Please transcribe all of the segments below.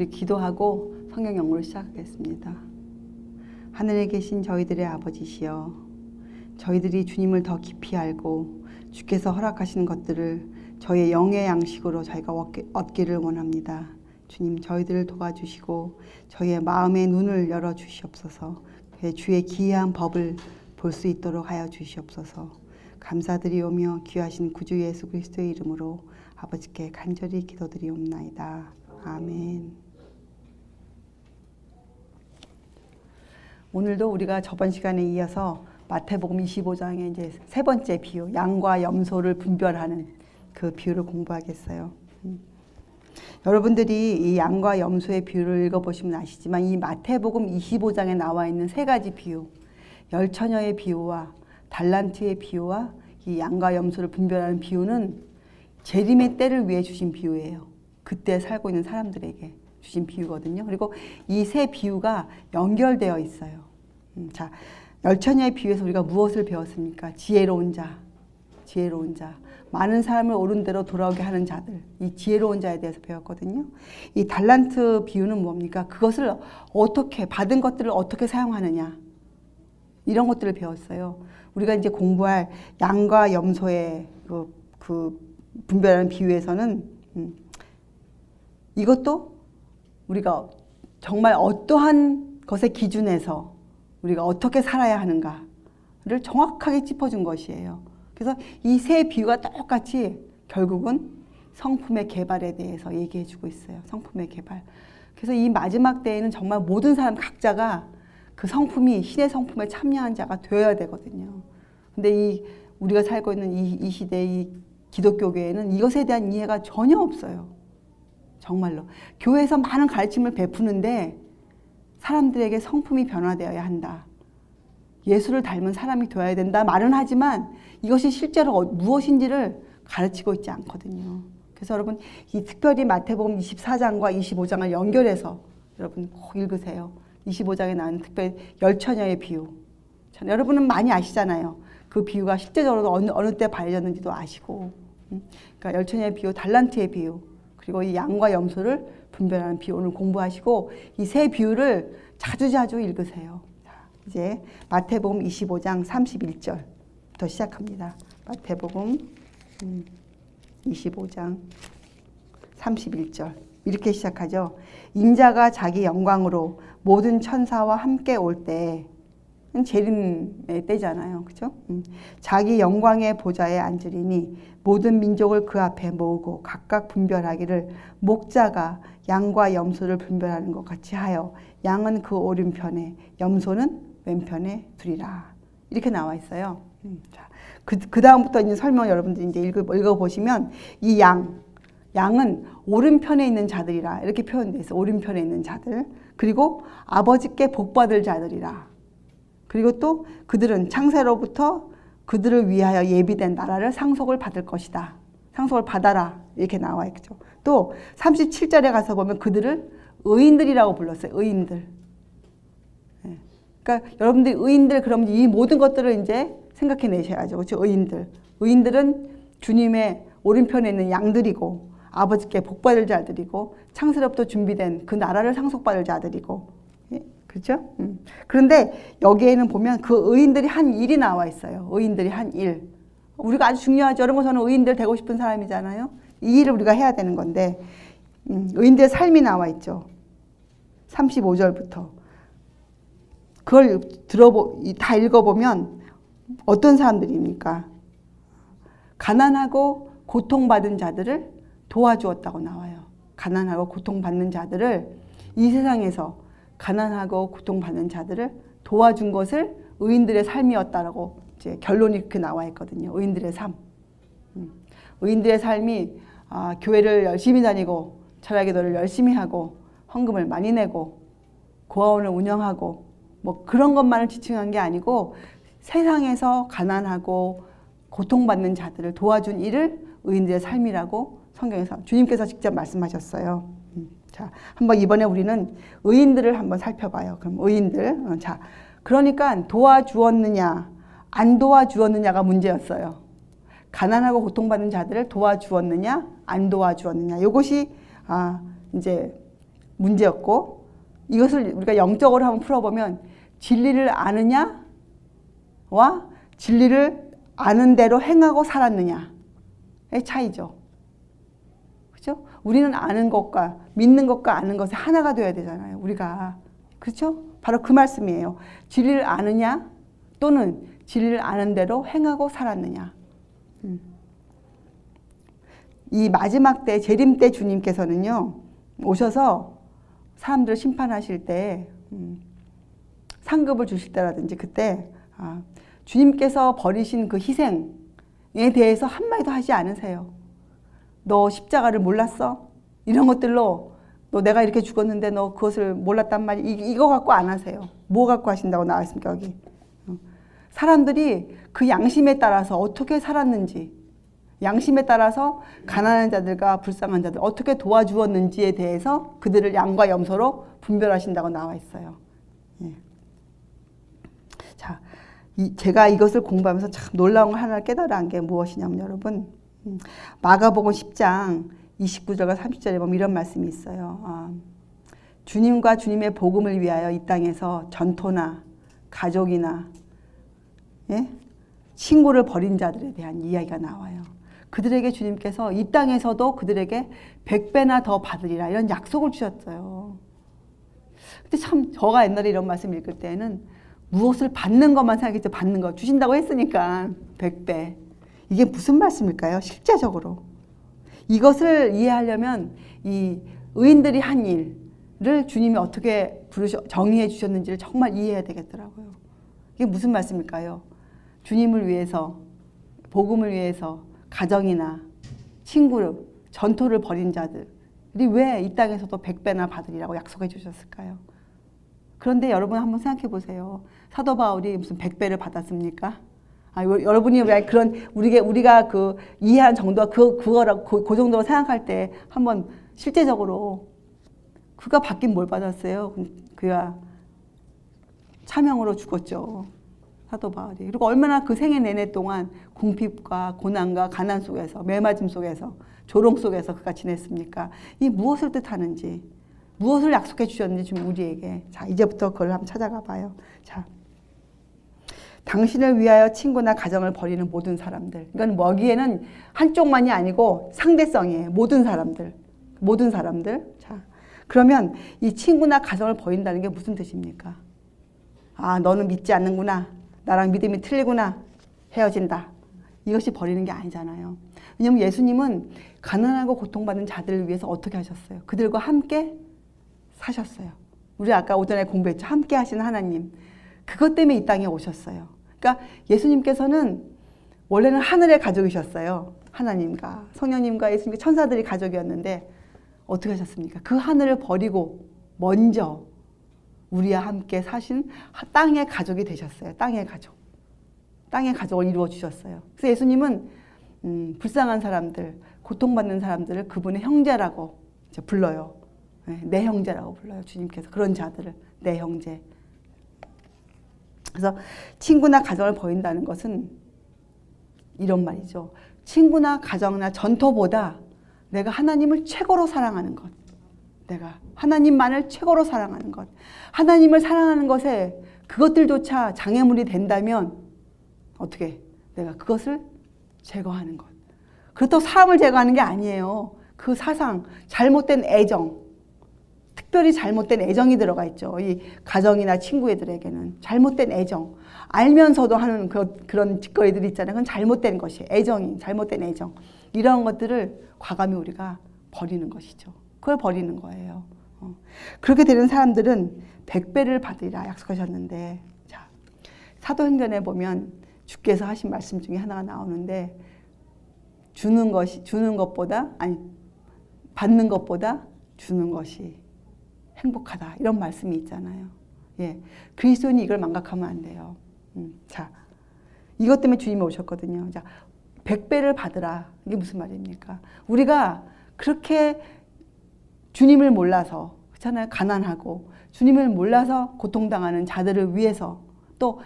우리 기도하고 성경 연구를 시작하겠습니다. 하늘에 계신 저희들의 아버지시여, 저희들이 주님을 더 깊이 알고 주께서 허락하신 것들을 저희의 영의 양식으로 저희가 얻기를 원합니다. 주님, 저희들을 도와주시고 저희의 마음의 눈을 열어주시옵소서. 주의 기이한 법을 볼 수 있도록 하여 주시옵소서. 감사드리오며 귀하신 구주 예수 그리스도의 이름으로 아버지께 간절히 기도드리옵나이다. 아멘. 오늘도 우리가 저번 시간에 이어서 마태복음 25장의 이제 세 번째 비유, 양과 염소를 분별하는 그 비유를 공부하겠어요. 여러분들이 이 양과 염소의 비유를 읽어보시면 아시지만 이 마태복음 25장에 나와 있는 세 가지 비유, 열처녀의 비유와 달란트의 비유와 이 양과 염소를 분별하는 비유는 재림의 때를 위해 주신 비유예요. 그때 살고 있는 사람들에게 주신 비유거든요. 그리고 이 세 비유가 연결되어 있어요. 자, 열처녀의 비유에서 우리가 무엇을 배웠습니까? 지혜로운 자, 지혜로운 자. 많은 사람을 옳은 대로 돌아오게 하는 자들, 이 지혜로운 자에 대해서 배웠거든요. 이 달란트 비유는 뭡니까? 그것을 어떻게, 받은 것들을 어떻게 사용하느냐, 이런 것들을 배웠어요. 우리가 이제 공부할 양과 염소의 그 분별하는 비유에서는 이것도 우리가 정말 어떠한 것의 기준에서 우리가 어떻게 살아야 하는가를 정확하게 짚어준 것이에요. 그래서 이 세 비유가 똑같이 결국은 성품의 개발에 대해서 얘기해주고 있어요. 성품의 개발. 그래서 이 마지막 때에는 정말 모든 사람 각자가 그 성품이 신의 성품에 참여한 자가 되어야 되거든요. 근데 우리가 살고 있는 이 시대 이 기독교계에는 이것에 대한 이해가 전혀 없어요. 정말로. 교회에서 많은 가르침을 베푸는데 사람들에게 성품이 변화되어야 한다. 예수를 닮은 사람이 되어야 된다 말은 하지만 이것이 실제로 무엇인지를 가르치고 있지 않거든요. 그래서 여러분 이 특별히 마태복음 24장과 25장을 연결해서 여러분 꼭 읽으세요. 25장에 나오는 특별히 열처녀의 비유. 여러분은 많이 아시잖아요. 그 비유가 실제적으로 어느 때 발견했는지도 아시고. 그러니까 열처녀의 비유, 달란트의 비유, 그리고 이 양과 염소를 분별하는 비유 오늘 공부하시고 이 세 비유를 자주자주 읽으세요. 이제 마태복음 25장 31절부터 시작합니다. 마태복음 25장 31절 이렇게 시작하죠. 인자가 자기 영광으로 모든 천사와 함께 올 때, 재림의 때잖아요. 그죠? 자기 영광의 보좌에 앉으리니 모든 민족을 그 앞에 모으고 각각 분별하기를 목자가 양과 염소를 분별하는 것 같이 하여 양은 그 오른편에 염소는 왼편에 두리라. 이렇게 나와 있어요. 자, 그 다음부터 이제 설명 여러분들이 이제 읽어보시면 이 양은 오른편에 있는 자들이라 이렇게 표현되어 있어요. 오른편에 있는 자들. 그리고 아버지께 복받을 자들이라. 그리고 또 그들은 창세로부터 그들을 위하여 예비된 나라를 상속을 받을 것이다. 상속을 받아라. 이렇게 나와 있죠. 또 37절에 가서 보면 그들을 의인들이라고 불렀어요. 의인들. 그러니까 여러분들이 의인들 그러면 이 모든 것들을 이제 생각해 내셔야죠. 그렇죠? 의인들. 의인들은 주님의 오른편에 있는 양들이고 아버지께 복받을 자들이고 창세로부터 준비된 그 나라를 상속받을 자들이고. 그렇죠? 그런데 여기에는 보면 그 의인들이 한 일이 나와 있어요. 의인들이 한 일. 우리가 아주 중요하죠. 여러분 저는 의인들 되고 싶은 사람이잖아요. 이 일을 우리가 해야 되는 건데 의인들의 삶이 나와 있죠. 35절부터. 그걸 다 읽어보면 어떤 사람들입니까? 가난하고 고통받은 자들을 도와주었다고 나와요. 가난하고 고통받는 자들을 이 세상에서 가난하고 고통받는 자들을 도와준 것을 의인들의 삶이었다라고 이제 결론이 이렇게 나와 있거든요. 의인들의 삶. 의인들의 삶이 교회를 열심히 다니고 철야기도를 열심히 하고 헌금을 많이 내고 고아원을 운영하고 뭐 그런 것만을 지칭한 게 아니고 세상에서 가난하고 고통받는 자들을 도와준 일을 의인들의 삶이라고 성경에서 주님께서 직접 말씀하셨어요. 자, 한번 이번에 우리는 의인들을 한번 살펴봐요. 그럼 의인들. 자, 그러니까 도와주었느냐, 안 도와주었느냐가 문제였어요. 가난하고 고통받는 자들을 도와주었느냐, 안 도와주었느냐. 이것이 이제 문제였고, 이것을 우리가 영적으로 한번 풀어보면 진리를 아느냐와 진리를 아는 대로 행하고 살았느냐의 차이죠. 그렇죠? 우리는 아는 것과 믿는 것과 아는 것이 하나가 되어야 되잖아요. 우리가. 그렇죠? 바로 그 말씀이에요. 진리를 아느냐 또는 진리를 아는 대로 행하고 살았느냐. 이 마지막 때 재림 때 주님께서는요 오셔서 사람들을 심판하실 때 상급을 주실 때라든지 그때 주님께서 버리신 그 희생에 대해서 한마디도 하지 않으세요. 너 십자가를 몰랐어? 이런 것들로 너 내가 이렇게 죽었는데 너 그것을 몰랐단 말이 이거 갖고 안 하세요. 뭐 갖고 하신다고 나왔습니까 여기? 사람들이 그 양심에 따라서 어떻게 살았는지, 양심에 따라서 가난한 자들과 불쌍한 자들 어떻게 도와주었는지에 대해서 그들을 양과 염소로 분별하신다고 나와 있어요. 예. 자, 제가 이것을 공부하면서 참 놀라운 걸 하나 깨달은 게 무엇이냐면 여러분, 마가복음 10장 29절과 30절에 보면 이런 말씀이 있어요. 주님과 주님의 복음을 위하여 이 땅에서 전토나 가족이나 예? 친구를 버린 자들에 대한 이야기가 나와요. 그들에게 주님께서 이 땅에서도 그들에게 100배나 더 받으리라 이런 약속을 주셨어요. 근데 참 저가 옛날에 이런 말씀 읽을 때는 무엇을 받는 것만 생각했죠. 받는 것. 주신다고 했으니까 100배. 이게 무슨 말씀일까요? 실제적으로. 이것을 이해하려면 이 의인들이 한 일을 주님이 어떻게 정의해 주셨는지를 정말 이해해야 되겠더라고요. 이게 무슨 말씀일까요? 주님을 위해서, 복음을 위해서 가정이나 친구를, 전토를 벌인 자들이 왜 이 땅에서도 100배나 받으리라고 약속해 주셨을까요? 그런데 여러분 한번 생각해 보세요. 사도 바울이 무슨 100배를 받았습니까? 여러분이 왜 그런 우리가 그 이해한 정도가 그 정도로 생각할 때 한번 실제적으로 그가 받긴 뭘 받았어요? 그가 차명으로 죽었죠. 사도 바울이. 그리고 얼마나 그 생애 내내 동안 궁핍과 고난과 가난 속에서 매맞음 속에서 조롱 속에서 그가 지냈습니까? 이 무엇을 뜻하는지 무엇을 약속해 주셨는지 지금 우리에게. 자, 이제부터 그걸 한번 찾아가 봐요. 자, 당신을 위하여 친구나 가정을 버리는 모든 사람들. 이건 먹이에는 한쪽만이 아니고 상대성이에요. 모든 사람들. 자, 그러면 이 친구나 가정을 버린다는 게 무슨 뜻입니까? 너는 믿지 않는구나. 나랑 믿음이 틀리구나. 헤어진다. 이것이 버리는 게 아니잖아요. 왜냐하면 예수님은 가난하고 고통받는 자들을 위해서 어떻게 하셨어요? 그들과 함께 사셨어요. 우리 아까 오전에 공부했죠. 함께 하시는 하나님. 그것 때문에 이 땅에 오셨어요. 그러니까 예수님께서는 원래는 하늘의 가족이셨어요. 하나님과 성령님과 예수님과 천사들이 가족이었는데 어떻게 하셨습니까? 그 하늘을 버리고 먼저 우리와 함께 사신 땅의 가족이 되셨어요. 땅의 가족. 땅의 가족을 이루어 주셨어요. 그래서 예수님은 불쌍한 사람들, 고통받는 사람들을 그분의 형제라고 불러요. 내 형제라고 불러요. 주님께서 그런 자들을 내 형제. 그래서 친구나 가정을 버린다는 것은 이런 말이죠. 친구나 가정이나 전토보다 내가 하나님을 최고로 사랑하는 것. 내가 하나님만을 최고로 사랑하는 것. 하나님을 사랑하는 것에 그것들조차 장애물이 된다면 어떻게? 내가 그것을 제거하는 것. 그렇다고 사람을 제거하는 게 아니에요. 그 사상, 잘못된 애정, 특별히 잘못된 애정이 들어가 있죠. 이 가정이나 친구들에게는 잘못된 애정, 알면서도 하는 그런 짓거리들이 있잖아요. 그건 잘못된 것이에요. 애정이, 잘못된 애정. 이런 것들을 과감히 우리가 버리는 것이죠. 그걸 버리는 거예요. 그렇게 되는 사람들은 100배를 받으리라 약속하셨는데, 자, 사도행전에 보면 주께서 하신 말씀 중에 하나가 나오는데, 받는 것보다 주는 것이 행복하다. 이런 말씀이 있잖아요. 예. 그리스도인이 이걸 망각하면 안 돼요. 자, 이것 때문에 주님이 오셨거든요. 자, 100배를 받으라. 이게 무슨 말입니까? 우리가 그렇게 주님을 몰라서, 그렇잖아요. 가난하고, 주님을 몰라서 고통당하는 자들을 위해서, 또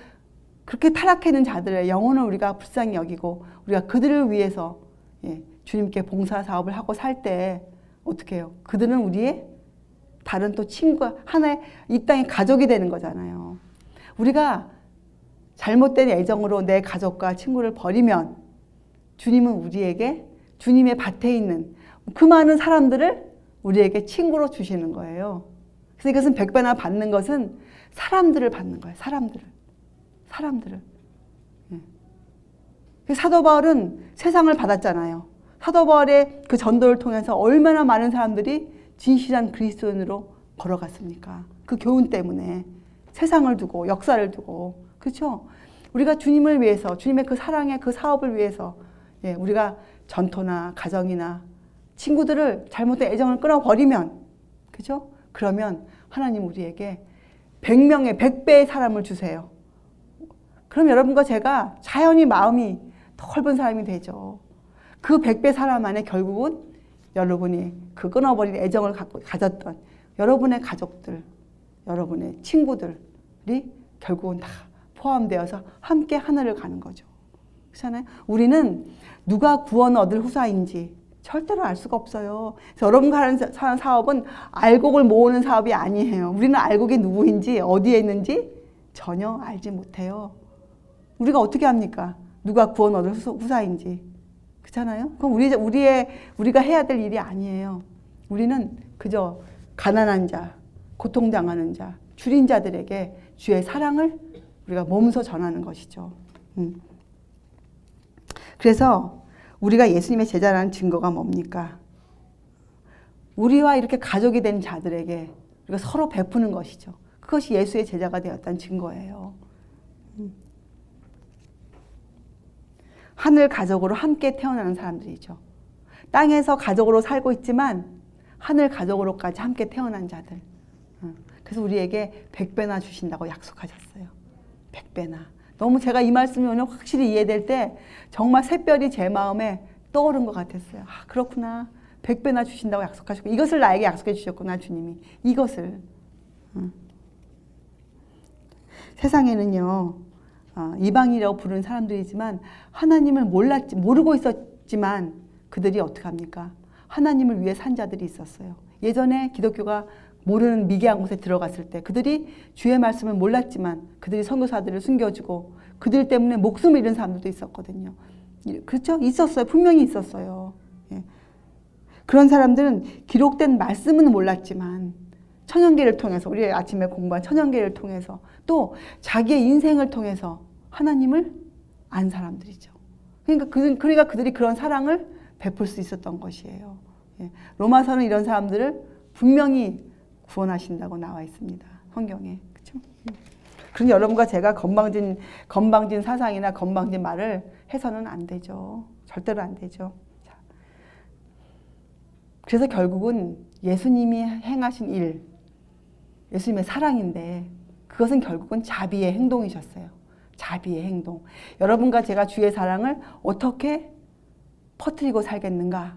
그렇게 타락해 있는 자들의 영혼을 우리가 불쌍히 여기고, 우리가 그들을 위해서 주님께 봉사 사업을 하고 살 때 어떻게 해요? 그들은 우리의 다른 또 친구, 하나의 이 땅의 가족이 되는 거잖아요. 우리가 잘못된 애정으로 내 가족과 친구를 버리면 주님은 우리에게 주님의 밭에 있는 그 많은 사람들을 우리에게 친구로 주시는 거예요. 그래서 이것은 100배나 받는 것은 사람들을 받는 거예요. 사람들을. 사도 바울은 세상을 받았잖아요. 사도 바울의 그 전도를 통해서 얼마나 많은 사람들이 진실한 그리스도인으로 걸어갔습니까? 그 교훈 때문에 세상을 두고 역사를 두고, 그렇죠? 우리가 주님을 위해서, 주님의 그 사랑의 그 사업을 위해서, 우리가 전토나 가정이나 친구들을 잘못된 애정을 끊어버리면, 그렇죠? 그러면 하나님 우리에게 100명의 100배의 사람을 주세요. 그럼 여러분과 제가 자연히 마음이 넓은 사람이 되죠. 그 100배 사람 안에 결국은 여러분이 그 끊어버린 애정을 가졌던 여러분의 가족들, 여러분의 친구들이 결국은 다 포함되어서 함께 하늘을 가는 거죠. 그렇잖아요? 우리는 누가 구원 얻을 후사인지 절대로 알 수가 없어요. 그래서 여러분과 하는 사업은 알곡을 모으는 사업이 아니에요. 우리는 알곡이 누구인지 어디에 있는지 전혀 알지 못해요. 우리가 어떻게 합니까? 누가 구원 얻을 후사인지. 그렇잖아요? 그럼 우리가 해야 될 일이 아니에요. 우리는 그저 가난한 자, 고통당하는 자, 줄인 자들에게 주의 사랑을 우리가 몸소 전하는 것이죠. 그래서 우리가 예수님의 제자라는 증거가 뭡니까? 우리와 이렇게 가족이 된 자들에게 우리가 서로 베푸는 것이죠. 그것이 예수의 제자가 되었다는 증거예요. 하늘 가족으로 함께 태어나는 사람들이죠. 땅에서 가족으로 살고 있지만 하늘 가족으로까지 함께 태어난 자들. 그래서 우리에게 100배나 주신다고 약속하셨어요. 100배나. 너무 제가 이 말씀이 오늘 확실히 이해될 때 정말 샛별이 제 마음에 떠오른 것 같았어요. 아, 그렇구나. 100배나 주신다고 약속하셨고 이것을 나에게 약속해 주셨구나, 주님이. 이것을. 세상에는요, 이방인이라고 부르는 사람들이지만 하나님을 모르고 있었지만 그들이 어떻게 합니까? 하나님을 위해 산 자들이 있었어요. 예전에 기독교가 모르는 미개한 곳에 들어갔을 때 그들이 주의 말씀을 몰랐지만 그들이 선교사들을 숨겨주고 그들 때문에 목숨을 잃은 사람들도 있었거든요. 그렇죠? 있었어요. 분명히 있었어요. 그런 사람들은 기록된 말씀은 몰랐지만 천연계를 통해서, 우리 아침에 공부한 천연계를 통해서 또 자기의 인생을 통해서 하나님을 안 사람들이죠. 그러니까 그들이 그런 사랑을 베풀 수 있었던 것이에요. 로마서는 이런 사람들을 분명히 구원하신다고 나와 있습니다. 성경에. 그렇죠? 그러니 여러분과 제가 건방진 사상이나 건방진 말을 해서는 안 되죠. 절대로 안 되죠. 자. 그래서 결국은 예수님이 행하신 일, 예수님의 사랑인데 그것은 결국은 자비의 행동이셨어요. 자비의 행동. 여러분과 제가 주의 사랑을 어떻게 퍼뜨리고 살겠는가?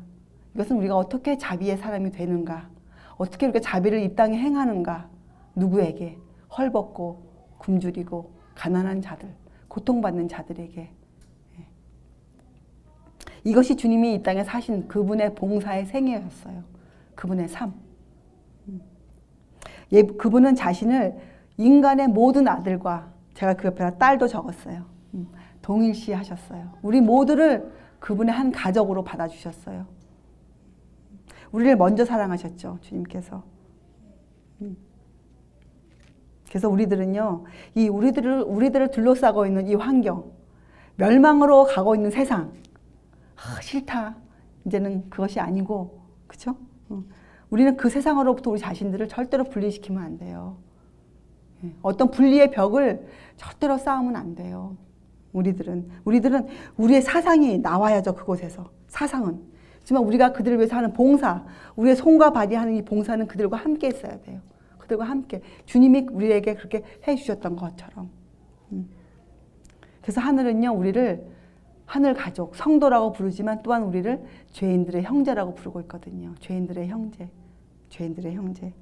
이것은 우리가 어떻게 자비의 사람이 되는가? 어떻게 우리가 자비를 이 땅에 행하는가? 누구에게? 헐벗고 굶주리고 가난한 자들, 고통받는 자들에게. 이것이 주님이 이 땅에 사신 그분의 봉사의 생애였어요. 그분의 삶. 그분은 자신을 인간의 모든 아들과, 제가 그 옆에다 딸도 적었어요. 동일시 하셨어요. 우리 모두를 그분의 한 가족으로 받아주셨어요. 우리를 먼저 사랑하셨죠, 주님께서. 그래서 우리들은요, 우리들을 둘러싸고 있는 이 환경, 멸망으로 가고 있는 세상, 싫다. 이제는 그것이 아니고, 그렇죠? 우리는 그 세상으로부터 우리 자신들을 절대로 분리시키면 안 돼요. 어떤 분리의 벽을 절대로 쌓으면 안 돼요. 우리들은 우리의 사상이 나와야죠, 그곳에서. 사상은. 하지만 우리가 그들을 위해서 하는 봉사, 우리의 손과 발이 하는 이 봉사는 그들과 함께 했어야 돼요. 그들과 함께. 주님이 우리에게 그렇게 해주셨던 것처럼. 그래서 하늘은요, 우리를 하늘 가족, 성도라고 부르지만 또한 우리를 죄인들의 형제라고 부르고 있거든요. 죄인들의 형제. 죄인들의 형제.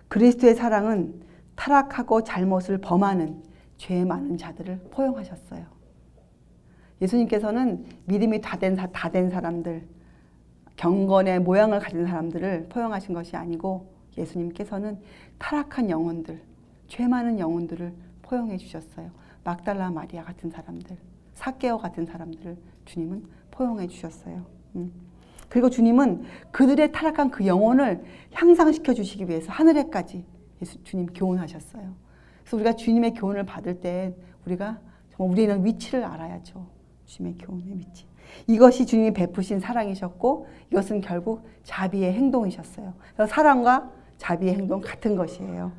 그리스도의 사랑은 타락하고 잘못을 범하는 죄 많은 자들을 포용하셨어요. 예수님께서는 믿음이 다 된 사람들, 경건의 모양을 가진 사람들을 포용하신 것이 아니고 예수님께서는 타락한 영혼들, 죄 많은 영혼들을 포용해 주셨어요. 막달라 마리아 같은 사람들, 삭개오 같은 사람들을 주님은 포용해 주셨어요. 그리고 주님은 그들의 타락한 그 영혼을 향상시켜 주시기 위해서 하늘에까지 주님 교훈하셨어요. 그래서 우리가 주님의 교훈을 받을 때 우리가 정말 우리는 위치를 알아야죠. 주님의 교훈의 위치. 이것이 주님이 베푸신 사랑이셨고 이것은 결국 자비의 행동이셨어요. 그래서 사랑과 자비의 행동 같은 것이에요.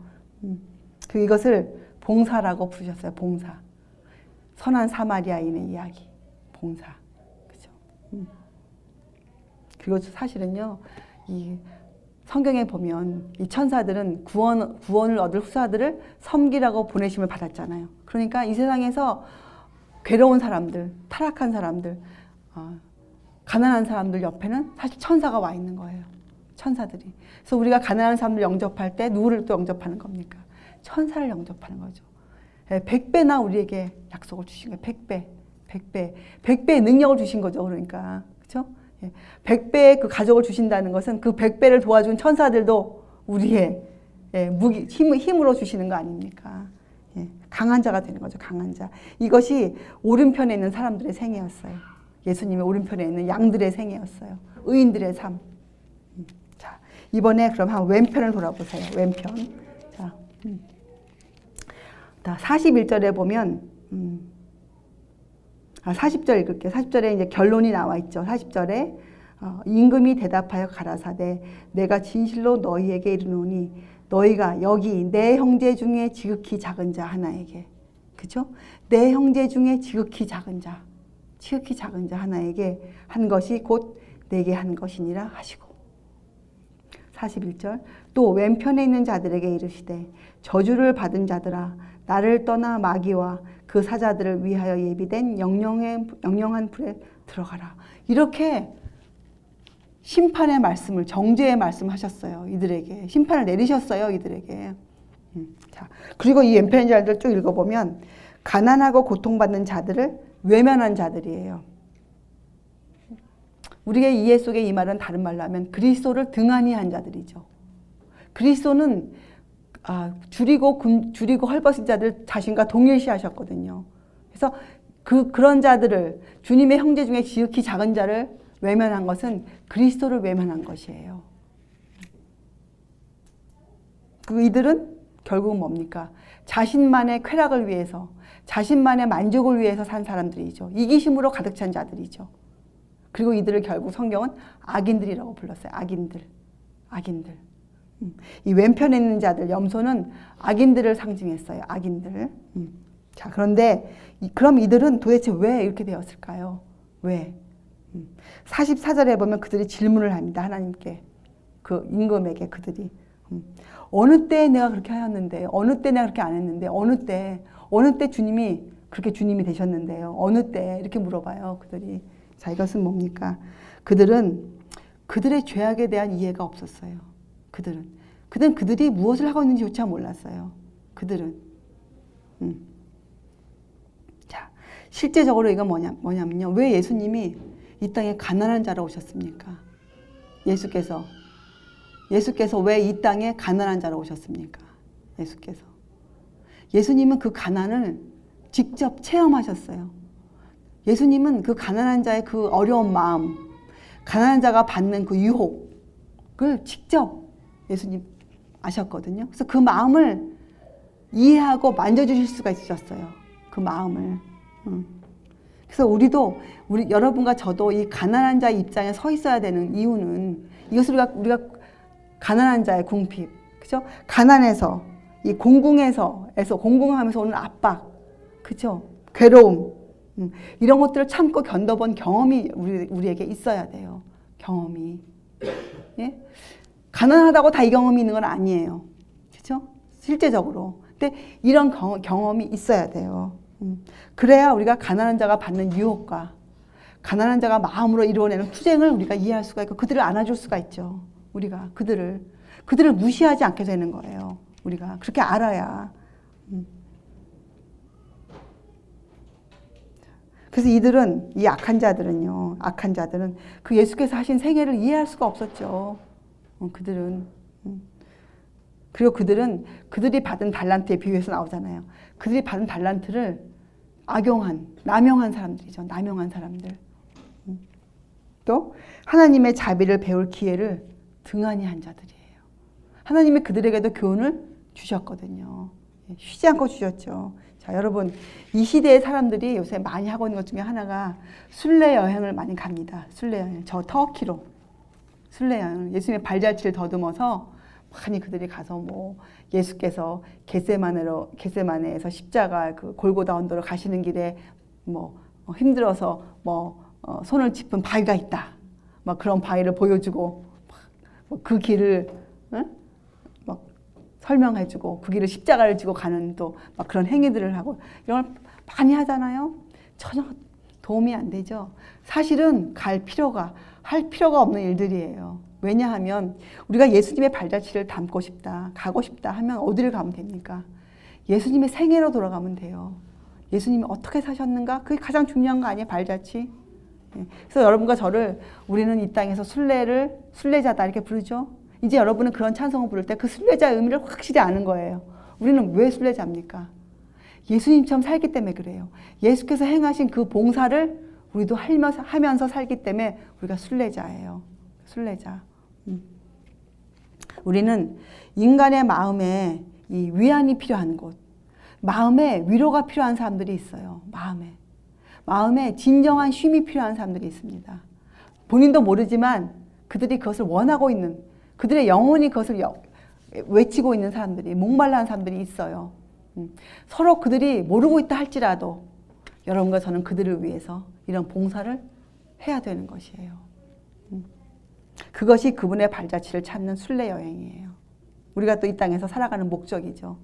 이것을 봉사라고 부르셨어요. 봉사. 선한 사마리아인의 이야기. 봉사. 그죠? 그리고 사실은요, 이 성경에 보면 이 천사들은 구원을 얻을 후사들을 섬기라고 보내심을 받았잖아요. 그러니까 이 세상에서 괴로운 사람들, 타락한 사람들, 가난한 사람들 옆에는 사실 천사가 와 있는 거예요. 천사들이. 그래서 우리가 가난한 사람들 영접할 때 누구를 또 영접하는 겁니까? 천사를 영접하는 거죠. 100배나 우리에게 약속을 주신 거예요. 100배. 100배의 능력을 주신 거죠. 그러니까. 그렇죠? 100배의 그 가족을 주신다는 것은 그 100배를 도와준 천사들도 우리의 힘으로 주시는 거 아닙니까? 강한 자가 되는 거죠. 강한 자. 이것이 오른편에 있는 사람들의 생애였어요. 예수님의 오른편에 있는 양들의 생애였어요. 의인들의 삶. 자, 이번에 그럼 한 왼편을 돌아보세요. 왼편. 자, 41절에 보면 40절 읽을게요. 40절에 이제 결론이 나와 있죠. 40절에 임금이 대답하여 가라사대 내가 진실로 너희에게 이르노니 너희가 여기 내 형제 중에 지극히 작은 자 하나에게, 그죠? 내 형제 중에 지극히 작은 자 하나에게 한 것이 곧 내게 한 것이니라 하시고. 41절 또 왼편에 있는 자들에게 이르시되 저주를 받은 자들아 나를 떠나 마귀와 그 사자들을 위하여 예비된 영영한 불에 들어가라. 이렇게 심판의 말씀을, 정죄의 말씀을 하셨어요. 이들에게 심판을 내리셨어요. 이들에게. 자, 그리고 이 왼편의 자들 쭉 읽어보면 가난하고 고통받는 자들을 외면한 자들이에요. 우리의 이해 속에 이 말은 다른 말로 하면 그리스도를 등한히 한 자들이죠. 그리스도는 줄이고 헐벗은 자들 자신과 동일시하셨거든요. 그래서 그런 자들을, 주님의 형제 중에 지극히 작은 자를 외면한 것은 그리스도를 외면한 것이에요. 이들은 결국은 뭡니까? 자신만의 쾌락을 위해서, 자신만의 만족을 위해서 산 사람들이죠. 이기심으로 가득 찬 자들이죠. 그리고 이들을 결국 성경은 악인들이라고 불렀어요. 악인들. 이 왼편에 있는 자들, 염소는 악인들을 상징했어요. 악인들. 자, 그런데 그럼 이들은 도대체 왜 이렇게 되었을까요? 왜? 44절에 보면 그들이 질문을 합니다. 하나님께, 그 임금에게 그들이. 어느 때 내가 그렇게 하였는데, 어느 때 내가 그렇게 안 했는데, 어느 때 주님이 그렇게 주님이 되셨는데요. 어느 때 이렇게 물어봐요. 그들이. 자, 이것은 뭡니까? 그들의 죄악에 대한 이해가 없었어요. 그들이 무엇을 하고 있는지조차 몰랐어요. 자, 실제적으로 이건 뭐냐면요. 왜 예수님이 이 땅에 가난한 자로 오셨습니까? 예수께서 왜 이 땅에 가난한 자로 오셨습니까? 예수님은 그 가난을 직접 체험하셨어요. 예수님은 그 가난한 자의 그 어려운 마음, 가난한 자가 받는 그 유혹을 직접 예수님 아셨거든요. 그래서 그 마음을 이해하고 만져주실 수가 있으셨어요. 그 마음을. 그래서 여러분과 저도 이 가난한 자의 입장에 서 있어야 되는 이유는 이것을 우리가 가난한 자의 궁핍, 그죠? 가난해서, 이 공공하면서 오는 압박, 그죠? 괴로움, 이런 것들을 참고 견뎌본 경험이 우리에게 있어야 돼요. 경험이. 예? 가난하다고 다 이 경험이 있는 건 아니에요. 그죠? 실제적으로. 근데 이런 경험이 있어야 돼요. 그래야 우리가 가난한 자가 받는 유혹과 가난한 자가 마음으로 이루어내는 투쟁을 우리가 이해할 수가 있고 그들을 안아줄 수가 있죠. 우리가 그들을 무시하지 않게 되는 거예요. 우리가 그렇게 알아야. 그래서 이들은, 이 악한 자들은요, 악한 자들은 그 예수께서 하신 생애를 이해할 수가 없었죠. 그들은. 그리고 그들은 그들이 받은 달란트에 비유해서 나오잖아요. 그들이 받은 달란트를 악용한, 남용한 사람들이죠. 남용한 사람들. 또 하나님의 자비를 배울 기회를 등한히 한 자들이에요. 하나님이 그들에게도 교훈을 주셨거든요. 쉬지 않고 주셨죠. 자, 여러분, 이 시대의 사람들이 요새 많이 하고 있는 것 중에 하나가 순례 여행을 많이 갑니다. 순례 여행. 저 터키로 순례 여행. 예수님의 발자취를 더듬어서 많이 그들이 가서 뭐 예수께서 겟세마네에서 십자가 그 골고다 언덕으로 가시는 길에 뭐 힘들어서 손을 짚은 바위가 있다. 막 그런 바위를 보여주고 그 길을 막 설명해주고 그 길을 십자가를 지고 가는 또 막 그런 행위들을 하고 이런 걸 많이 하잖아요. 전혀 도움이 안 되죠. 사실은 할 필요가 없는 일들이에요. 왜냐하면 우리가 예수님의 발자취를 담고 싶다, 가고 싶다 하면 어디를 가면 됩니까? 예수님의 생애로 돌아가면 돼요. 예수님이 어떻게 사셨는가? 그게 가장 중요한 거 아니에요? 발자취. 그래서 여러분과 저를 우리는 이 땅에서 순례자다 이렇게 부르죠. 이제 여러분은 그런 찬송을 부를 때 그 순례자의 의미를 확실히 아는 거예요. 우리는 왜 순례자입니까? 예수님처럼 살기 때문에 그래요. 예수께서 행하신 그 봉사를 우리도 하면서 살기 때문에 우리가 순례자예요. 순례자. 우리는 인간의 마음에 이 위안이 필요한 곳, 마음에 위로가 필요한 사람들이 있어요. 마음에 진정한 쉼이 필요한 사람들이 있습니다. 본인도 모르지만 그들이 그것을 원하고 있는, 그들의 영혼이 그것을 외치고 있는 사람들이, 목말라한 사람들이 있어요. 서로 그들이 모르고 있다 할지라도 여러분과 저는 그들을 위해서 이런 봉사를 해야 되는 것이에요. 그것이 그분의 발자취를 찾는 순례 여행이에요. 우리가 또 이 땅에서 살아가는 목적이죠.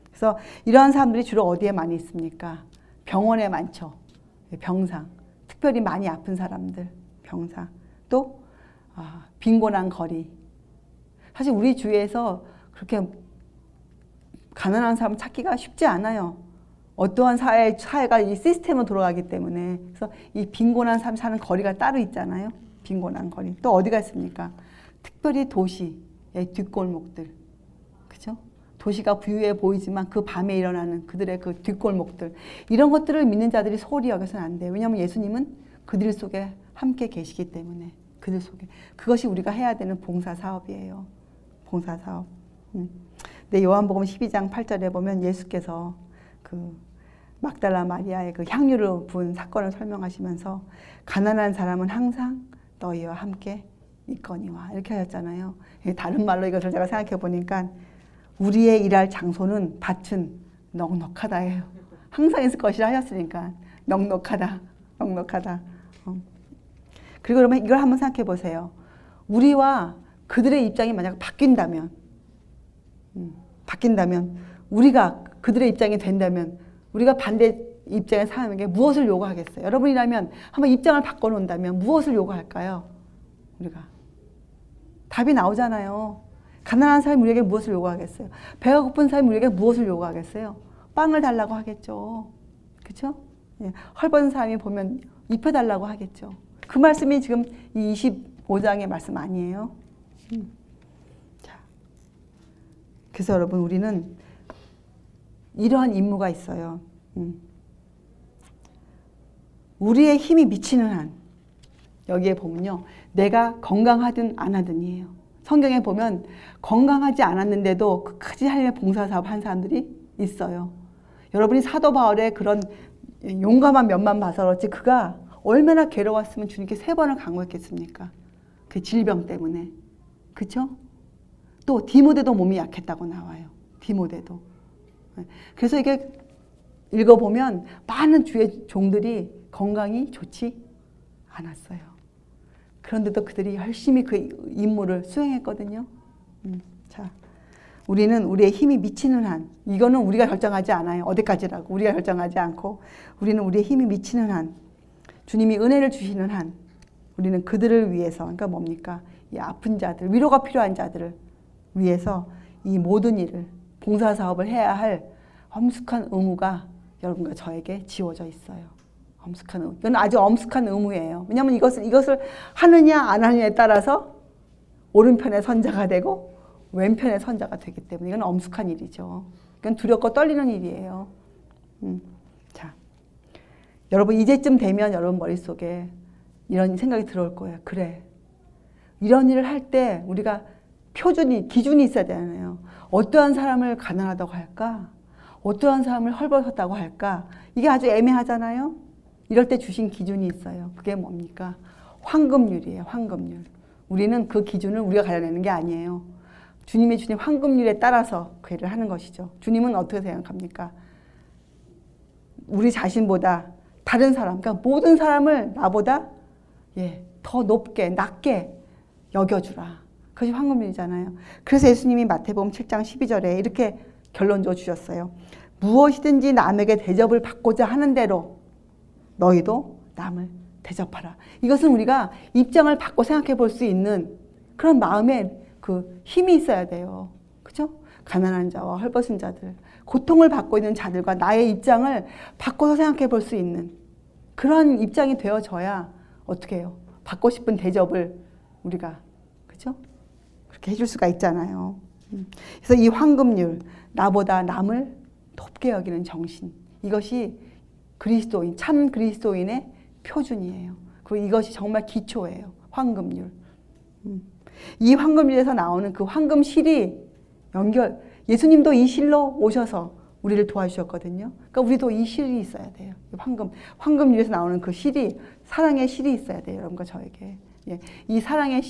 그래서 이러한 사람들이 주로 어디에 많이 있습니까? 병원에 많죠. 병상. 특별히 많이 아픈 사람들. 병상. 또 빈곤한 거리. 사실 우리 주위에서 그렇게 가난한 사람 찾기가 쉽지 않아요. 어떠한 사회가 이 시스템으로 돌아가기 때문에. 그래서 이 빈곤한 사람 사는 거리가 따로 있잖아요. 빈곤한 거리. 또 어디가 있습니까? 특별히 도시의 뒷골목들. 그죠? 도시가 부유해 보이지만 그 밤에 일어나는 그들의 그 뒷골목들. 이런 것들을 믿는 자들이 소홀히 여겨서는 안 돼요. 왜냐하면 예수님은 그들 속에 함께 계시기 때문에. 그들 속에. 그것이 우리가 해야 되는 봉사 사업이에요. 봉사 사업. 근데 요한복음 12장 8절에 보면 예수께서 그 막달라 마리아의 그 향유를 부은 사건을 설명하시면서 가난한 사람은 항상 너희와 함께 있거니와 이렇게 하셨잖아요. 다른 말로 이것을 제가 생각해 보니까 우리의 일할 장소는 밭은 넉넉하다예요. 항상 있을 것이라 하셨으니까 넉넉하다. 그리고 그러면 이걸 한번 생각해 보세요. 우리와 그들의 입장이 만약 바뀐다면 우리가 그들의 입장이 된다면 우리가 반대 입장의 사람에게 무엇을 요구하겠어요? 여러분이라면 한번 입장을 바꿔놓는다면 무엇을 요구할까요? 우리가 답이 나오잖아요. 가난한 사람이 우리에게 무엇을 요구하겠어요? 배가 고픈 사람이 우리에게 무엇을 요구하겠어요? 빵을 달라고 하겠죠. 그렇죠? 헐벗은 사람이 보면 입혀달라고 하겠죠. 그 말씀이 지금 이 25장의 말씀 아니에요? 자, 그래서 여러분 우리는 이러한 임무가 있어요. 우리의 힘이 미치는 한 여기에 보면요. 내가 건강하든 안 하든이에요. 성경에 보면 건강하지 않았는데도 끝까지 하나님의 봉사사업 한 사람들이 있어요. 여러분이 사도 바울의 그런 용감한 면만 봐서 그렇지 그가 얼마나 괴로웠으면 주님께 3번을 간구했겠습니까? 그 질병 때문에. 그렇죠? 또 디모데도 몸이 약했다고 나와요. 디모데도. 그래서 이게 읽어보면 많은 주의 종들이 건강이 좋지 않았어요. 그런데도 그들이 열심히 그 임무를 수행했거든요. 자, 우리는 우리의 힘이 미치는 한, 이거는 우리가 결정하지 않아요. 어디까지라고 우리가 결정하지 않고 우리는 우리의 힘이 미치는 한, 주님이 은혜를 주시는 한, 우리는 그들을 위해서, 그러니까 뭡니까? 이 아픈 자들, 위로가 필요한 자들을 위해서 이 모든 일을, 봉사사업을 해야 할 엄숙한 의무가 여러분과 저에게 지워져 있어요. 엄숙한 의무. 이건 아주 엄숙한 의무예요. 왜냐하면 이것을 하느냐 안 하느냐에 따라서 오른편의 선자가 되고 왼편의 선자가 되기 때문에 이건 엄숙한 일이죠. 이건 두렵고 떨리는 일이에요. 자, 여러분 이제쯤 되면 여러분 머릿속에 이런 생각이 들어올 거예요. 그래, 이런 일을 할 때 우리가 기준이 있어야 되잖아요. 어떠한 사람을 가난하다고 할까? 어떠한 사람을 헐벗었다고 할까? 이게 아주 애매하잖아요. 이럴 때 주신 기준이 있어요. 그게 뭡니까? 황금률이에요. 황금률. 우리는 그 기준을 우리가 가려내는 게 아니에요. 주님이 주신 황금률에 따라서 그 일을 하는 것이죠. 주님은 어떻게 생각합니까? 우리 자신보다 다른 사람, 그러니까 모든 사람을 나보다 더 높게, 낮게 여겨주라. 그것이 황금률이잖아요. 그래서 예수님이 마태복음 7장 12절에 이렇게 결론 주셨어요. 무엇이든지 남에게 대접을 받고자 하는 대로 너희도 남을 대접하라. 이것은 우리가 입장을 바꿔 생각해 볼 수 있는 그런 마음의 그 힘이 있어야 돼요. 그죠? 가난한 자와 헐벗은 자들, 고통을 받고 있는 자들과 나의 입장을 바꿔서 생각해 볼 수 있는 그런 입장이 되어져야 어떻게 해요? 받고 싶은 대접을 우리가, 그죠? 그렇게 해줄 수가 있잖아요. 그래서 이 황금률, 나보다 남을 높게 여기는 정신, 이것이 그리스도인, 참 그리스도인의 표준이에요. 그리고 이것이 정말 기초예요. 황금률. 이 황금률에서 나오는 그 황금실이 예수님도 이 실로 오셔서 우리를 도와주셨거든요. 그러니까 우리도 이 실이 있어야 돼요. 황금률에서 나오는 그 실이, 사랑의 실이 있어야 돼요. 여러분과 저에게. 이 사랑의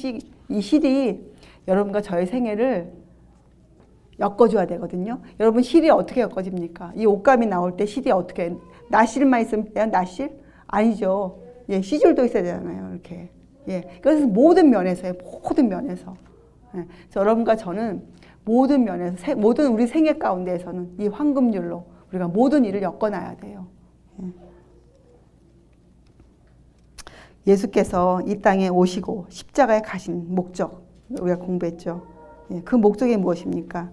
이 실이 여러분과 저의 생애를 엮어줘야 되거든요. 여러분 실이 어떻게 엮어집니까? 이 옷감이 나올 때 실이 어떻게, 나실만 있으면 돼요? 나실? 아니죠. 시줄도 있어야 되잖아요. 이렇게. 그래서 모든 면에서요. 모든 면에서. 그래서 여러분과 저는 모든 면에서, 모든 우리 생애 가운데에서는 이 황금률로 우리가 모든 일을 엮어놔야 돼요. 예수께서 이 땅에 오시고 십자가에 가신 목적, 우리가 공부했죠. 그 목적이 무엇입니까?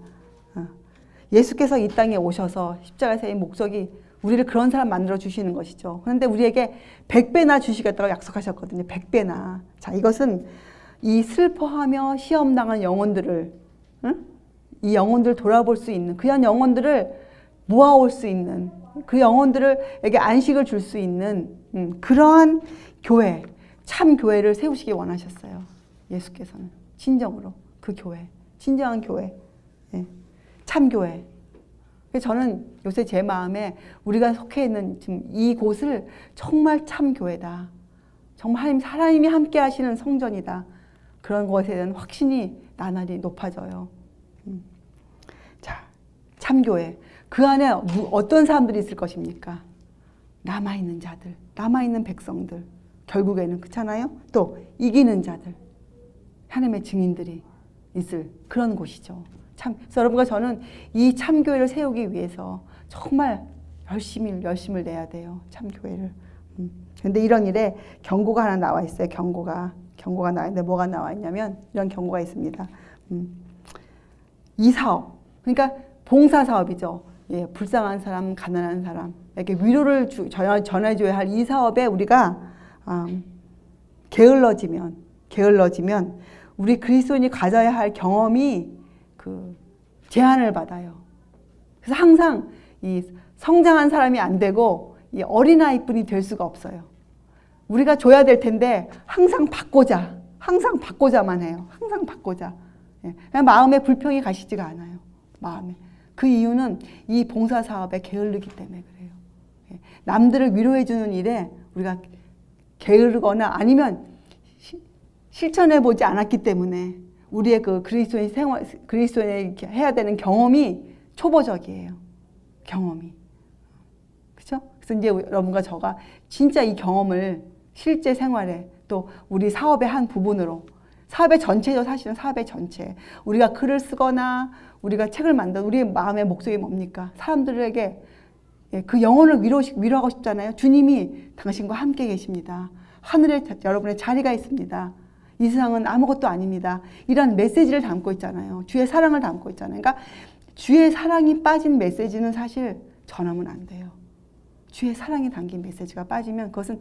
예수께서 이 땅에 오셔서 십자가에서의 목적이 우리를 그런 사람 만들어 주시는 것이죠. 그런데 우리에게 100배나 주시겠다고 약속하셨거든요. 100배나. 자, 이것은 이 슬퍼하며 시험당한 영혼들을, 이 영혼들을 돌아볼 수 있는, 그런 영혼들을 모아올 수 있는, 그 영혼들에게 안식을 줄 수 있는 그러한 교회, 참 교회를 세우시기 원하셨어요. 예수께서는 진정으로 그 교회, 진정한 교회, 참 교회. 저는 요새 제 마음에 우리가 속해 있는 지금 이곳을 정말 참 교회다. 정말 하나님이 함께 하시는 성전이다. 그런 것에 대한 확신이 나날이 높아져요. 자, 참 교회. 그 안에 어떤 사람들이 있을 것입니까? 남아있는 자들, 남아있는 백성들. 결국에는 그렇잖아요. 또 이기는 자들, 하나님의 증인들이 있을 그런 곳이죠. 그래서 여러분과 저는 이 참교회를 세우기 위해서 정말 열심을 내야 돼요. 참교회를. 그런데 이런 일에 경고가 하나 나와 있어요. 경고가 나와 있는데 뭐가 나와 있냐면 이런 경고가 있습니다. 이 사업, 그러니까 봉사 사업이죠. 불쌍한 사람, 가난한 사람에게 위로를 전해줘야 할 이 사업에 우리가 게을러지면 우리 그리스도인이 가져야 할 경험이 제한을 받아요. 그래서 항상 이 성장한 사람이 안 되고 이 어린아이뿐이 될 수가 없어요. 우리가 줘야 될 텐데 항상 받고자만 해요. 항상 받고자. 그냥 마음에 불평이 가시지가 않아요. 마음에. 그 이유는 이 봉사 사업에 게으르기 때문에 그래요. 남들을 위로해주는 일에 우리가 게으르거나 아니면 실천해보지 않았기 때문에 우리의 그 그리스도인이 해야 되는 경험이 초보적이에요. 경험이. 그죠? 그래서 이제 여러분과 저가 진짜 이 경험을 실제 생활에 또 우리 사업의 한 부분으로, 사업의 전체죠. 사실은 사업의 전체. 우리가 글을 쓰거나 우리가 책을 만든 우리의 마음의 목적이 뭡니까? 사람들에게 그 영혼을 위로하고 싶잖아요. 주님이 당신과 함께 계십니다. 하늘에 여러분의 자리가 있습니다. 이 세상은 아무것도 아닙니다. 이런 메시지를 담고 있잖아요. 주의 사랑을 담고 있잖아요. 그러니까 주의 사랑이 빠진 메시지는 사실 전하면 안 돼요. 주의 사랑이 담긴 메시지가 빠지면 그것은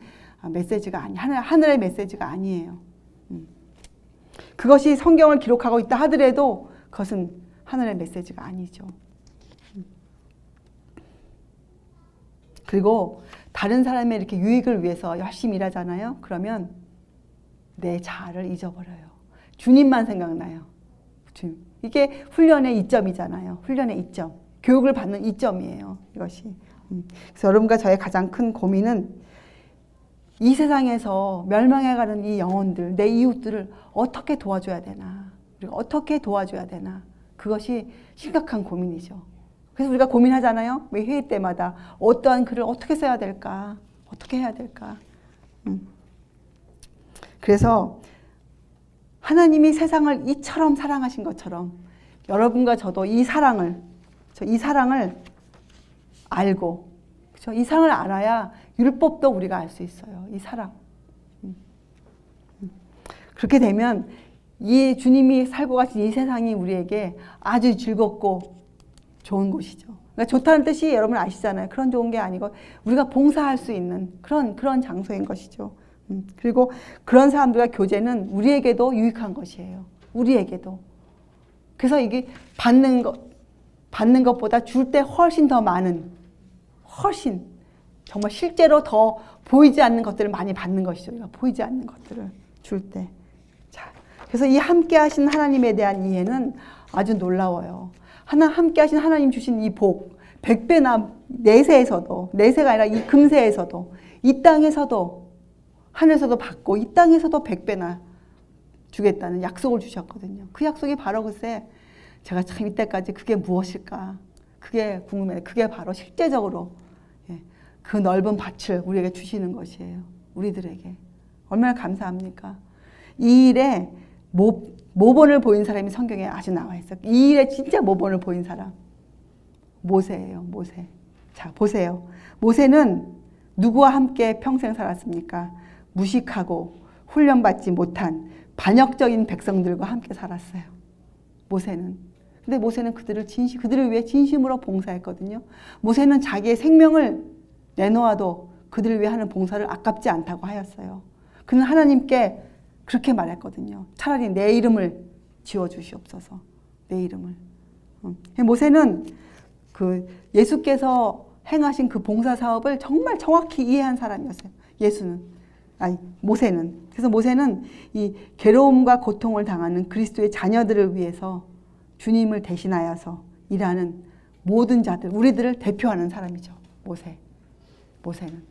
메시지가 하늘의 메시지가 아니에요. 그것이 성경을 기록하고 있다 하더라도 그것은 하늘의 메시지가 아니죠. 그리고 다른 사람의 이렇게 유익을 위해서 열심히 일하잖아요. 그러면 내 자아를 잊어버려요. 주님만 생각나요. 이게 훈련의 이점이잖아요. 훈련의 이점. 교육을 받는 이점이에요. 이것이. 그래서 여러분과 저의 가장 큰 고민은 이 세상에서 멸망해가는 이 영혼들, 내 이웃들을 어떻게 도와줘야 되나. 우리가 어떻게 도와줘야 되나. 그것이 심각한 고민이죠. 그래서 우리가 고민하잖아요. 매 회의 때마다 어떠한 글을 어떻게 써야 될까? 어떻게 해야 될까? 그래서 하나님이 세상을 이처럼 사랑하신 것처럼 여러분과 저도 이 사랑을 알고, 그렇죠? 이 사랑을 알아야 율법도 우리가 알 수 있어요. 이 사랑. 그렇게 되면 이 주님이 살고 가신 이 세상이 우리에게 아주 즐겁고 좋은 곳이죠. 그러니까 좋다는 뜻이 여러분 아시잖아요. 그런 좋은 게 아니고 우리가 봉사할 수 있는 그런 장소인 것이죠. 그리고 그런 사람들과 교제는 우리에게도 유익한 것이에요. 우리에게도. 그래서 이게 받는 것보다 줄 때 훨씬 더 많은, 훨씬 정말 실제로 더 보이지 않는 것들을 많이 받는 것이죠. 우리가 보이지 않는 것들을 줄 때. 자, 그래서 이 함께 하신 하나님에 대한 이해는 아주 놀라워요. 함께 하신 하나님 주신 이 복, 100배나 내세에서도, 내세가 아니라 이 금세에서도, 이 땅에서도, 하늘에서도 받고 이 땅에서도 100배나 주겠다는 약속을 주셨거든요. 그 약속이 바로 글쎄 제가 참 이때까지 그게 무엇일까? 그게 궁금해요. 그게 바로 실제적으로 그 넓은 밭을 우리에게 주시는 것이에요. 우리들에게. 얼마나 감사합니까? 이 일에 모본을 보인 사람이 성경에 아주 나와 있어요. 이 일에 진짜 모본을 보인 사람. 모세예요. 모세. 자, 보세요. 모세는 누구와 함께 평생 살았습니까? 무식하고 훈련받지 못한 반역적인 백성들과 함께 살았어요. 모세는. 근데 모세는 그들을 위해 진심으로 봉사했거든요. 모세는 자기의 생명을 내놓아도 그들을 위해 하는 봉사를 아깝지 않다고 하였어요. 그는 하나님께 그렇게 말했거든요. 차라리 내 이름을 지워주시옵소서. 내 이름을. 모세는 그 예수께서 행하신 그 봉사 사업을 정말 정확히 이해한 사람이었어요. 모세는. 그래서 모세는 이 괴로움과 고통을 당하는 그리스도의 자녀들을 위해서 주님을 대신하여서 일하는 모든 자들, 우리들을 대표하는 사람이죠. 모세는.